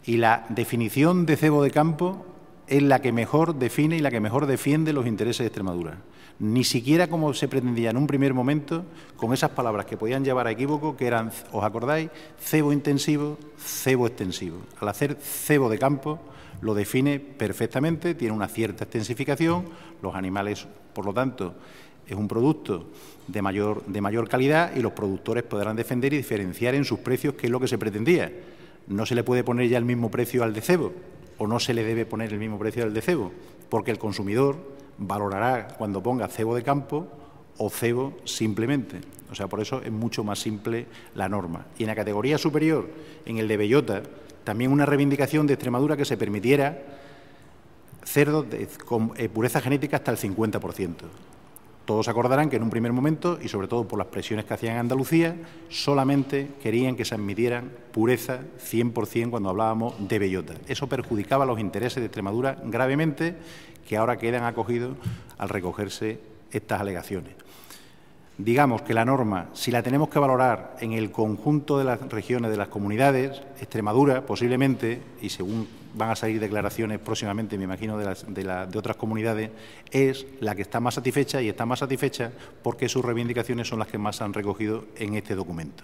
Y la definición de cebo de campo es la que mejor define y la que mejor defiende los intereses de Extremadura. Ni siquiera como se pretendía en un primer momento, con esas palabras que podían llevar a equívoco, que eran, ¿os acordáis?, cebo intensivo, cebo extensivo. Al hacer cebo de campo, lo define perfectamente, tiene una cierta extensificación, los animales, por lo tanto, es un producto de mayor calidad y los productores podrán defender y diferenciar en sus precios, que es lo que se pretendía. No se le puede poner ya el mismo precio al de cebo, o no se le debe poner el mismo precio al de cebo, porque el consumidor valorará cuando ponga cebo de campo o cebo simplemente. O sea, por eso es mucho más simple la norma. Y en la categoría superior, en el de bellota, también una reivindicación de Extremadura que se permitiera cerdos con pureza genética hasta el 50%. Todos acordarán que en un primer momento, y sobre todo por las presiones que hacían en Andalucía, solamente querían que se admitieran pureza 100% cuando hablábamos de bellota. Eso perjudicaba los intereses de Extremadura gravemente, que ahora quedan acogidos al recogerse estas alegaciones. Digamos que la norma, si la tenemos que valorar en el conjunto de las regiones, de las comunidades, Extremadura posiblemente, y según van a salir declaraciones próximamente, me imagino, de otras comunidades, es la que está más satisfecha, y está más satisfecha porque sus reivindicaciones son las que más se han recogido en este documento.